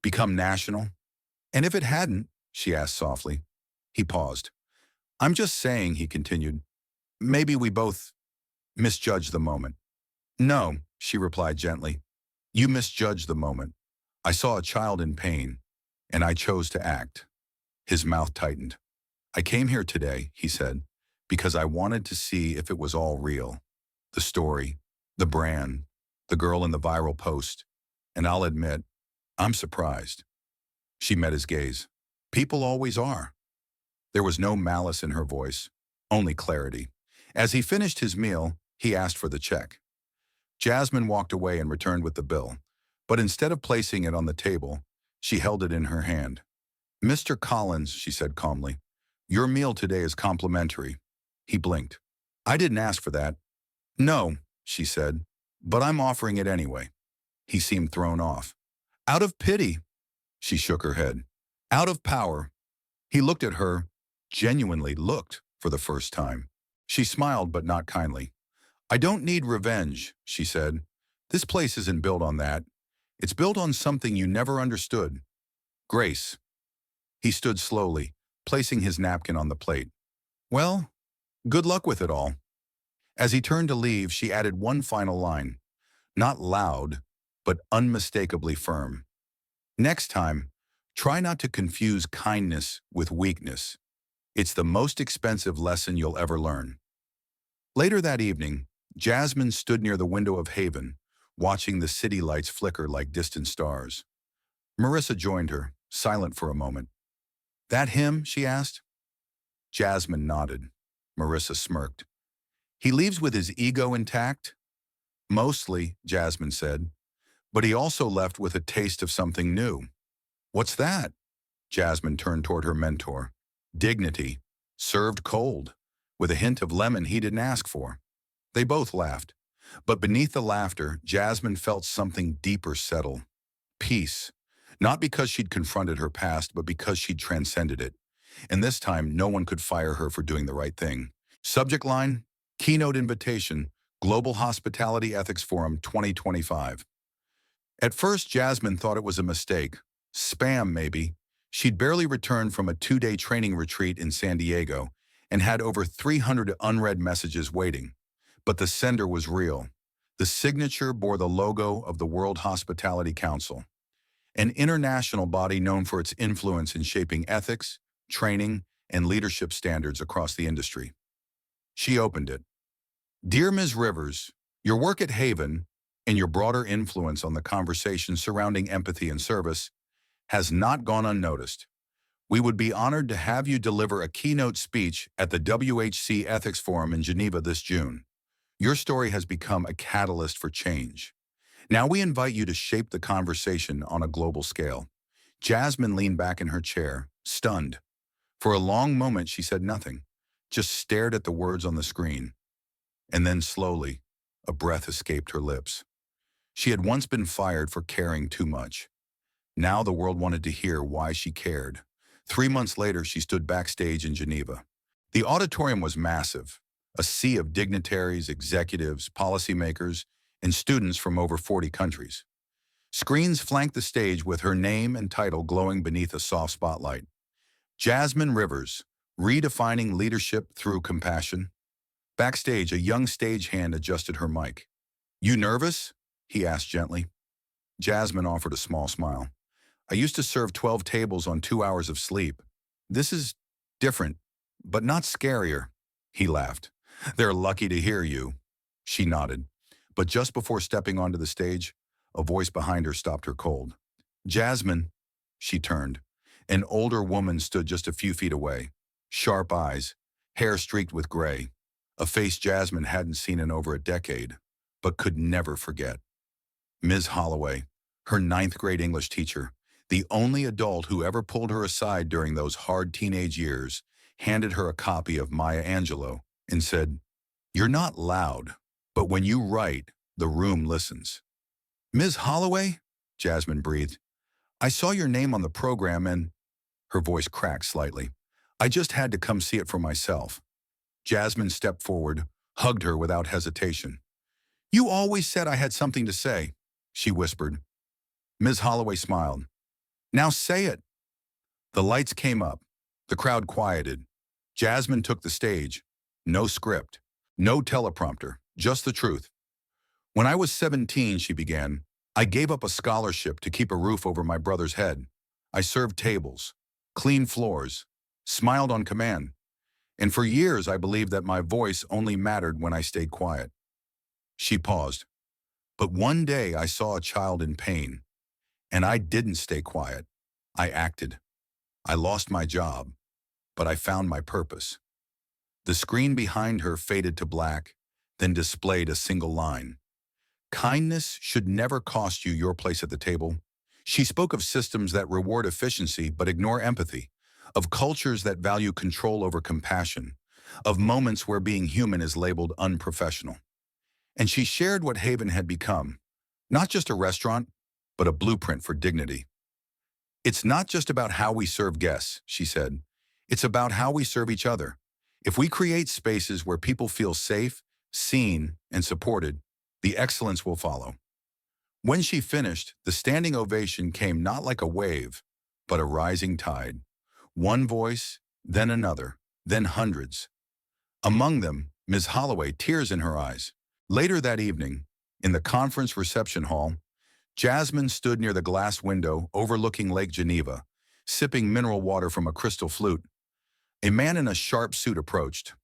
A: become national. And if it hadn't, she asked softly. He paused. I'm just saying, he continued, maybe we both misjudged the moment. No, she replied gently. You misjudged the moment. I saw a child in pain, and I chose to act. His mouth tightened. I came here today, he said, because I wanted to see if it was all real. The story, the brand, the girl in the viral post. And I'll admit, I'm surprised. She met his gaze. People always are. There was no malice in her voice, only clarity. As he finished his meal, he asked for the check. Jasmine walked away and returned with the bill, but instead of placing it on the table, she held it in her hand. Mr. Collins, she said calmly, your meal today is complimentary. He blinked. I didn't ask for that. No, she said, but I'm offering it anyway. He seemed thrown off. Out of pity. She shook her head. Out of power. He looked at her, genuinely looked for the first time. She smiled, but not kindly. I don't need revenge, she said. This place isn't built on that. It's built on something you never understood. Grace. He stood slowly, placing his napkin on the plate. Well, good luck with it all. As he turned to leave, she added one final line. Not loud, but unmistakably firm. Next time, try not to confuse kindness with weakness. It's the most expensive lesson you'll ever learn. Later that evening, Jasmine stood near the window of Haven, watching the city lights flicker like distant stars. Marissa joined her, silent for a moment. That him? She asked. Jasmine nodded. Marissa smirked. He leaves with his ego intact? Mostly, Jasmine said, but he also left with a taste of something new. What's that? Jasmine turned toward her mentor. Dignity, served cold, with a hint of lemon he didn't ask for. They both laughed, but beneath the laughter, Jasmine felt something deeper settle. Peace, not because she'd confronted her past, but because she'd transcended it. And this time, no one could fire her for doing the right thing. Subject line, keynote invitation, Global Hospitality Ethics Forum 2025. At first, Jasmine thought it was a mistake. Spam, maybe. She'd barely returned from a 2-day training retreat in San Diego and had over 300 unread messages waiting. But the sender was real. The signature bore the logo of the World Hospitality Council. an international body known for its influence in shaping ethics, training, and leadership standards across the industry. She opened it. Dear Ms. Rivers, your work at Haven and your broader influence on the conversation surrounding empathy and service has not gone unnoticed. We would be honored to have you deliver a keynote speech at the WHC Ethics Forum in Geneva this June. Your story has become a catalyst for change. Now we invite you to shape the conversation on a global scale. Jasmine leaned back in her chair, stunned. For a long moment, she said nothing, just stared at the words on the screen. And then slowly, a breath escaped her lips. She had once been fired for caring too much. Now the world wanted to hear why she cared. 3 months later, she stood backstage in Geneva. The auditorium was massive, a sea of dignitaries, executives, policymakers, and students from over 40 countries. Screens flanked the stage with her name and title glowing beneath a soft spotlight. Jasmine Rivers, redefining leadership through compassion. Backstage, a young stagehand adjusted her mic. You nervous? He asked gently. Jasmine offered a small smile. I used to serve 12 tables on 2 hours of sleep. This is different, but not scarier. He laughed. They're lucky to hear you. She nodded. But just before stepping onto the stage, a voice behind her stopped her cold. Jasmine, she turned. An older woman stood just a few feet away. Sharp eyes, hair streaked with gray. A face Jasmine hadn't seen in over a decade, but could never forget. Ms. Holloway, her ninth-grade English teacher, the only adult who ever pulled her aside during those hard teenage years, handed her a copy of Maya Angelou and said, You're not loud, but when you write, the room listens. Ms. Holloway, Jasmine breathed, I saw your name on the program and, her voice cracked slightly, I just had to come see it for myself. Jasmine stepped forward, hugged her without hesitation. You always said I had something to say, she whispered. Ms. Holloway smiled. Now say it. The lights came up. The crowd quieted. Jasmine took the stage. No script, no teleprompter, just the truth. When I was 17, she began, I gave up a scholarship to keep a roof over my brother's head. I served tables, cleaned floors, smiled on command. And for years, I believed that my voice only mattered when I stayed quiet. She paused. But one day I saw a child in pain, and I didn't stay quiet. I acted. I lost my job, but I found my purpose. The screen behind her faded to black, then displayed a single line. Kindness should never cost you your place at the table. She spoke of systems that reward efficiency but ignore empathy, of cultures that value control over compassion, of moments where being human is labeled unprofessional. And she shared what Haven had become, not just a restaurant, but a blueprint for dignity. It's not just about how we serve guests, she said. It's about how we serve each other. If we create spaces where people feel safe, seen, and supported, the excellence will follow. When she finished, the standing ovation came not like a wave, but a rising tide. One voice, then another, then hundreds. Among them, Ms. Holloway, tears in her eyes. Later that evening, in the conference reception hall, Jasmine stood near the glass window overlooking Lake Geneva, sipping mineral water from a crystal flute. A man in a sharp suit approached.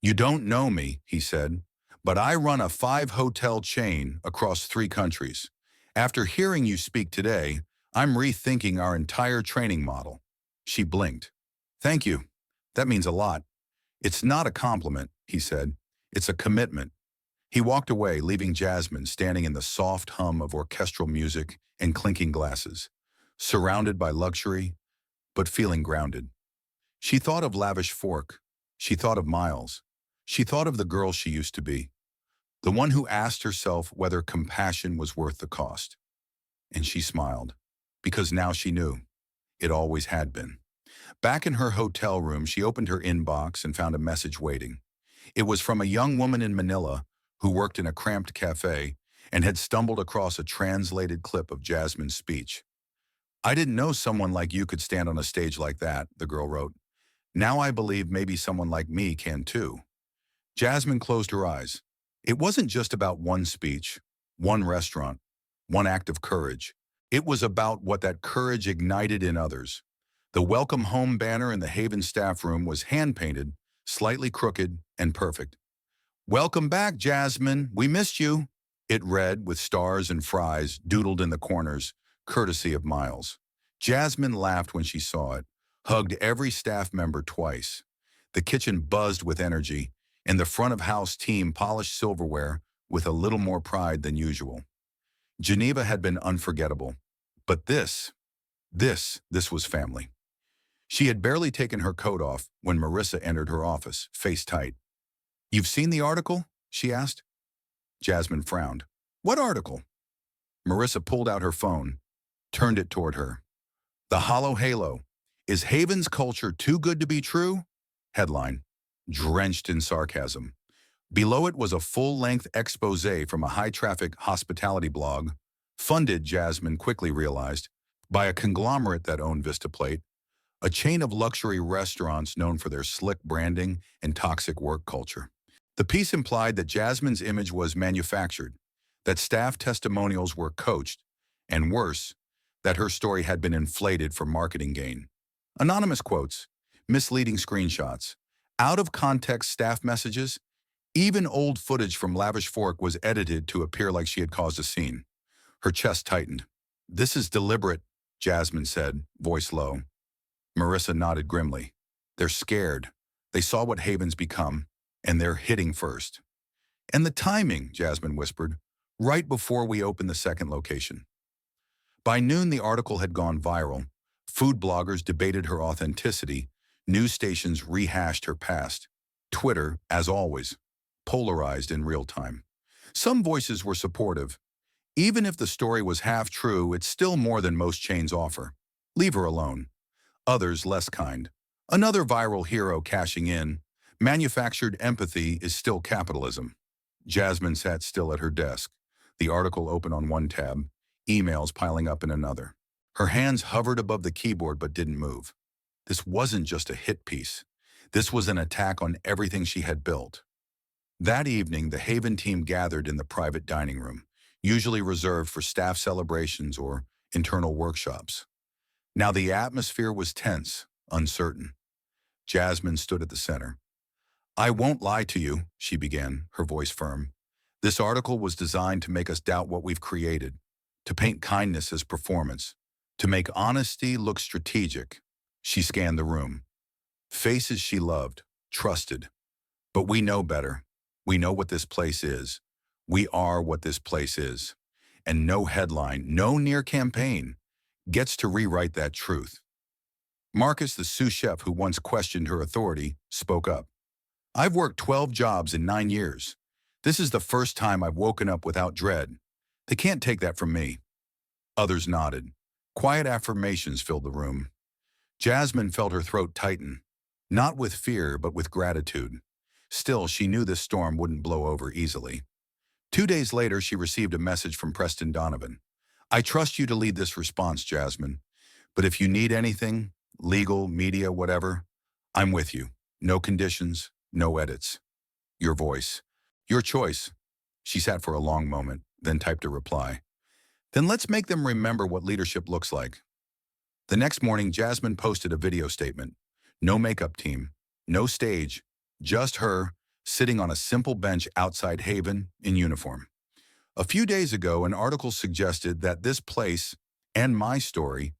A: You don't know me, he said, but I run a 5-hotel chain across 3 countries. After hearing you speak today, I'm rethinking our entire training model. She blinked. Thank you. That means a lot. It's not a compliment, he said. It's a commitment. He walked away, leaving Jasmine standing in the soft hum of orchestral music and clinking glasses, surrounded by luxury, but feeling grounded. She thought of lavish fork. She thought of Miles. She thought of the girl she used to be, the one who asked herself whether compassion was worth the cost. And she smiled, because now she knew. It always had been. Back in her hotel room, she opened her inbox and found a message waiting. It was from a young woman in Manila who worked in a cramped cafe and had stumbled across a translated clip of Jasmine's speech. I didn't know someone like you could stand on a stage like that, the girl wrote. Now I believe maybe someone like me can too. Jasmine closed her eyes. It wasn't just about one speech, one restaurant, one act of courage. It was about what that courage ignited in others. The welcome home banner in the Haven staff room was hand-painted, slightly crooked, and perfect. "Welcome back, Jasmine. We missed you." It read with stars and fries doodled in the corners, courtesy of Miles. Jasmine laughed when she saw it, hugged every staff member twice. The kitchen buzzed with energy, and the front-of-house team polished silverware with a little more pride than usual. Geneva had been unforgettable. But this was family. She had barely taken her coat off when Marissa entered her office, face tight. "You've seen the article?" she asked. Jasmine frowned. "What article?" Marissa pulled out her phone, turned it toward her. "The Hollow Halo. Is Haven's culture too good to be true?" Headline, drenched in sarcasm. Below it was a full-length exposé from a high-traffic hospitality blog, funded, Jasmine quickly realized, by a conglomerate that owned Vistaplate, a chain of luxury restaurants known for their slick branding and toxic work culture. The piece implied that Jasmine's image was manufactured, that staff testimonials were coached, and worse, that her story had been inflated for marketing gain. Anonymous quotes, misleading screenshots, out-of-context staff messages, even old footage from Lavish Fork was edited to appear like she had caused a scene. Her chest tightened. "This is deliberate," Jasmine said, voice low. Marissa nodded grimly. "They're scared. They saw what Haven's become, and they're hitting first." "And the timing," Jasmine whispered, "right before we open the second location." By noon, the article had gone viral. Food bloggers debated her authenticity. News stations rehashed her past. Twitter, as always, polarized in real time. Some voices were supportive. "Even if the story was half true, it's still more than most chains offer. Leave her alone." Others less kind. "Another viral hero cashing in. Manufactured empathy is still capitalism." Jasmine sat still at her desk, the article open on one tab, emails piling up in another. Her hands hovered above the keyboard but didn't move. This wasn't just a hit piece. This was an attack on everything she had built. That evening, the Haven team gathered in the private dining room, usually reserved for staff celebrations or internal workshops. Now the atmosphere was tense, uncertain. Jasmine stood at the center. "I won't lie to you," she began, her voice firm. "This article was designed to make us doubt what we've created, to paint kindness as performance, to make honesty look strategic." She scanned the room. Faces she loved, trusted. "But we know better. We know what this place is. We are what this place is. And no headline, no near campaign, gets to rewrite that truth." Marcus, the sous chef who once questioned her authority, spoke up. "I've worked 12 jobs in 9 years. This is the first time I've woken up without dread. They can't take that from me." Others nodded. Quiet affirmations filled the room. Jasmine felt her throat tighten, not with fear but with gratitude. Still, she knew this storm wouldn't blow over easily. 2 days later, she received a message from Preston Donovan. "I trust you to lead this response, Jasmine. But if you need anything, legal, media, whatever, I'm with you. No conditions, no edits. Your voice. Your choice." She sat for a long moment, then typed a reply. "Then let's make them remember what leadership looks like." The next morning, Jasmine posted a video statement. No makeup team, no stage, just her, sitting on a simple bench outside Haven in uniform. A few days ago, an article suggested that this place and my story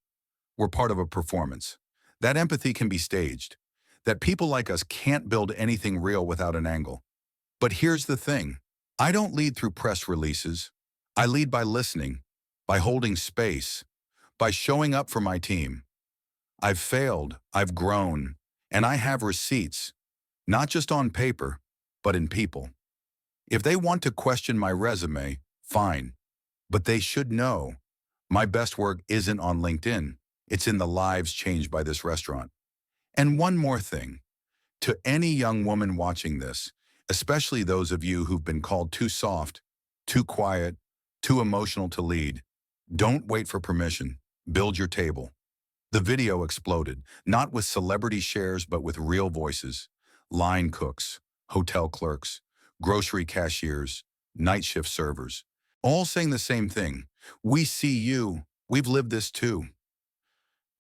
A: were part of a performance, that empathy can be staged, that people like us can't build anything real without an angle. But here's the thing. I don't lead through press releases. I lead by listening, by holding space, by showing up for my team. I've failed, I've grown, and I have receipts, not just on paper, but in people. If they want to question my resume, fine. But they should know my best work isn't on LinkedIn. It's in the lives changed by this restaurant. And one more thing. To any young woman watching this, especially those of you who've been called too soft, too quiet, too emotional to lead, don't wait for permission. Build your table. The video exploded, not with celebrity shares, but with real voices. Line cooks, hotel clerks, grocery cashiers, night shift servers, all saying the same thing. "We see you. We've lived this too.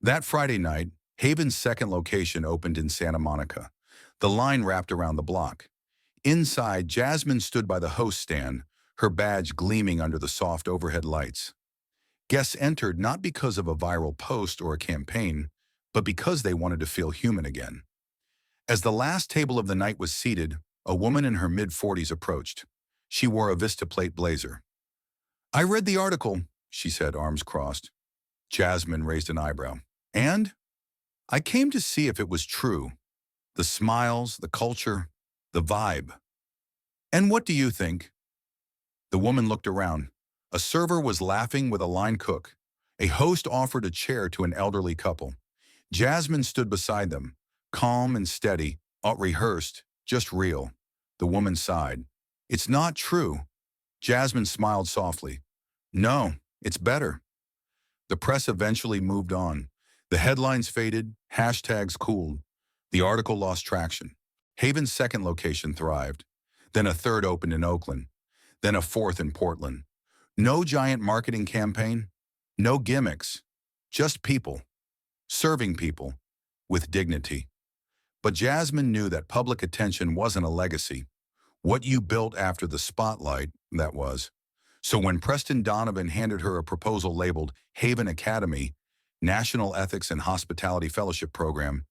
A: That Friday night, Haven's second location opened in Santa Monica. The line wrapped around the block. Inside, Jasmine stood by the host stand, her badge gleaming under the soft overhead lights. Guests entered not because of a viral post or a campaign, but because they wanted to feel human again. As the last table of the night was seated, a woman in her mid-40s approached. She wore a Vistaplate blazer. "I read the article," she said, arms crossed. Jasmine raised an eyebrow. "And? I came to see if it was true. The smiles, the culture, the vibe. And what do you think?" The woman looked around. A server was laughing with a line cook. A host offered a chair to an elderly couple. Jasmine stood beside them, calm and steady, not rehearsed, just real. The woman sighed. "It's not true." Jasmine smiled softly. "No, it's better." The press eventually moved on. The headlines faded, hashtags cooled. The article lost traction. Haven's second location thrived. Then a third opened in Oakland. Then a fourth in Portland. No giant marketing campaign. No gimmicks. Just people. Serving people. With dignity. But Jasmine knew that public attention wasn't a legacy. What you built after the spotlight, that was. So when Preston Donovan handed her a proposal labeled Haven Academy, National Ethics and Hospitality Fellowship Program,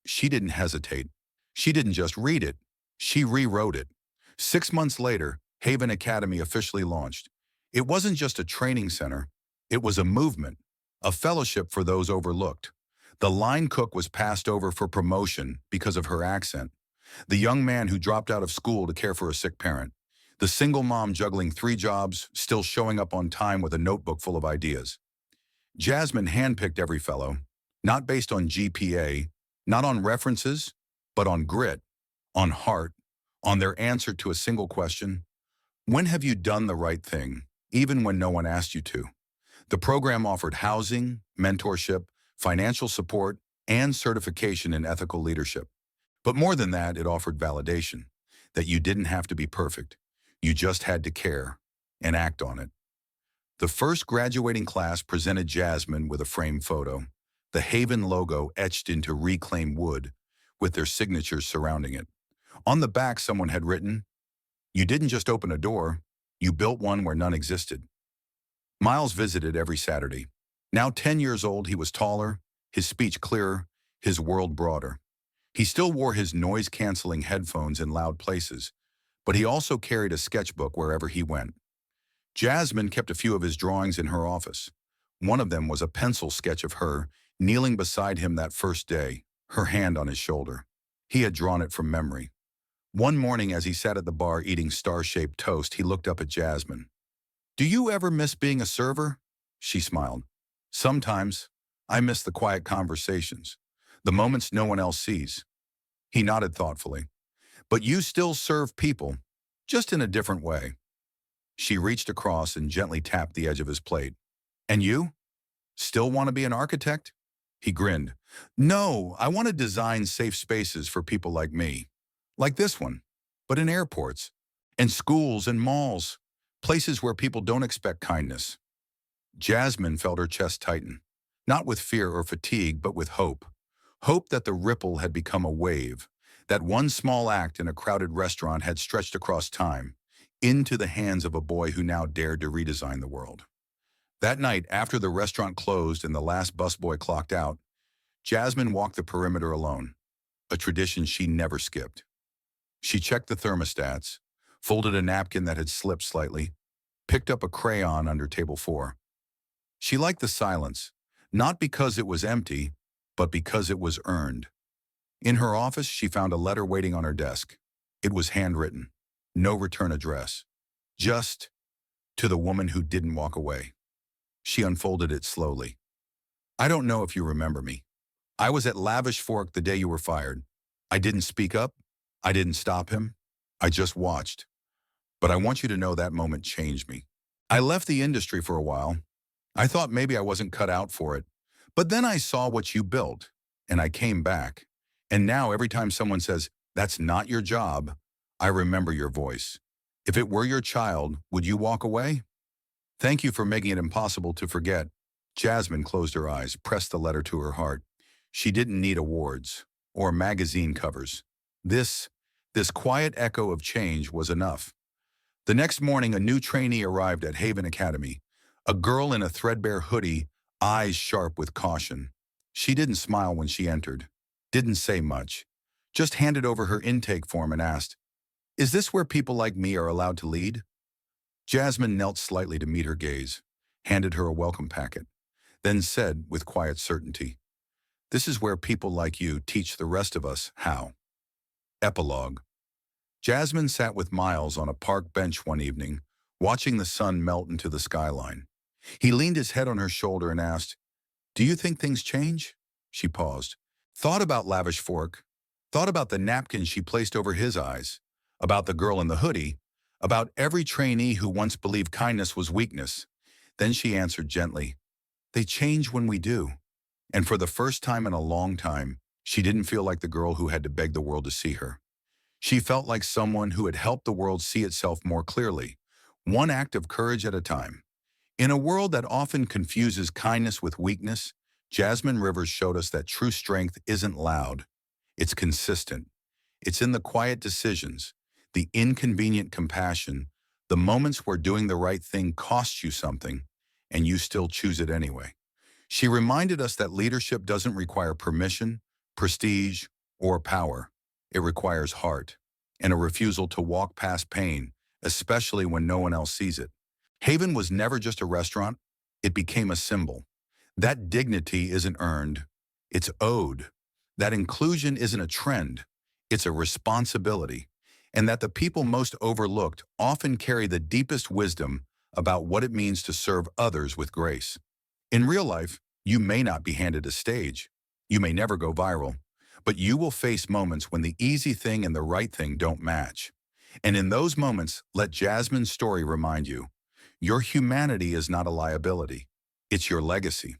A: she didn't hesitate. She didn't just read it. She rewrote it. 6 months later, Haven Academy officially launched. It wasn't just a training center. It was a movement, a fellowship for those overlooked. The line cook was passed over for promotion because of her accent. The young man who dropped out of school to care for a sick parent. The single mom juggling 3 jobs, still showing up on time with a notebook full of ideas. Jasmine handpicked every fellow, not based on GPA, not on references, but on grit, on heart, on their answer to a single question. When have you done the right thing, even when no one asked you to? The program offered housing, mentorship, financial support, and certification in ethical leadership. But more than that, it offered validation, that you didn't have to be perfect. You just had to care and act on it. The first graduating class presented Jasmine with a framed photo, the Haven logo etched into reclaimed wood, with their signatures surrounding it. On the back, someone had written, "You didn't just open a door, you built one where none existed." Miles visited every Saturday. Now 10 years old, he was taller, his speech clearer, his world broader. He still wore his noise-canceling headphones in loud places, but he also carried a sketchbook wherever he went. Jasmine kept a few of his drawings in her office. One of them was a pencil sketch of her, kneeling beside him that first day, her hand on his shoulder. He had drawn it from memory. One morning as he sat at the bar eating star-shaped toast, he looked up at Jasmine. "Do you ever miss being a server?" She smiled. "Sometimes. I miss the quiet conversations, the moments no one else sees." He nodded thoughtfully. "But you still serve people, just in a different way." She reached across and gently tapped the edge of his plate. "And you? Still want to be an architect?" He grinned. "No, I want to design safe spaces for people like me. Like this one, but in airports, and schools and malls, places where people don't expect kindness." Jasmine felt her chest tighten, not with fear or fatigue, but with hope. Hope that the ripple had become a wave, that one small act in a crowded restaurant had stretched across time, into the hands of a boy who now dared to redesign the world. That night, after the restaurant closed and the last busboy clocked out, Jasmine walked the perimeter alone, a tradition she never skipped. She checked the thermostats, folded a napkin that had slipped slightly, picked up a crayon under table 4. She liked the silence, not because it was empty, but because it was earned. In her office, she found a letter waiting on her desk. It was handwritten, no return address, just to the woman who didn't walk away. She unfolded it slowly. "I don't know if you remember me. I was at Lavish Fork the day you were fired. I didn't speak up. I didn't stop him. I just watched. But I want you to know that moment changed me. I left the industry for a while. I thought maybe I wasn't cut out for it. But then I saw what you built, and I came back. And now every time someone says, 'That's not your job,' I remember your voice. If it were your child, would you walk away? Thank you for making it impossible to forget. Jasmine closed her eyes, pressed the letter to her heart. She didn't need awards or magazine covers. This, this quiet echo of change was enough. The next morning, a new trainee arrived at Haven Academy, a girl in a threadbare hoodie, eyes sharp with caution. She didn't smile when she entered, didn't say much, just handed over her intake form and asked, "Is this where people like me are allowed to lead?" Jasmine knelt slightly to meet her gaze, handed her a welcome packet, then said with quiet certainty, "This is where people like you teach the rest of us how." Epilogue. Jasmine sat with Miles on a park bench one evening, watching the sun melt into the skyline. He leaned his head on her shoulder and asked, "Do you think things change?" She paused, thought about lavish fork, thought about the napkin she placed over his eyes, about the girl in the hoodie, about every trainee who once believed kindness was weakness. Then she answered gently, "They change when we do." And for the first time in a long time, she didn't feel like the girl who had to beg the world to see her. She felt like someone who had helped the world see itself more clearly, one act of courage at a time. In a world that often confuses kindness with weakness, Jasmine Rivers showed us that true strength isn't loud. It's consistent. It's in the quiet decisions, the inconvenient compassion, the moments where doing the right thing costs you something, and you still choose it anyway. She reminded us that leadership doesn't require permission, prestige, or power. It requires heart and a refusal to walk past pain, especially when no one else sees it. Haven was never just a restaurant. It became a symbol. That dignity isn't earned. It's owed. That inclusion isn't a trend. It's a responsibility. And that the people most overlooked often carry the deepest wisdom about what it means to serve others with grace. In real life, you may not be handed a stage. You may never go viral. But you will face moments when the easy thing and the right thing don't match. And in those moments, let Jasmine's story remind you, your humanity is not a liability. It's your legacy.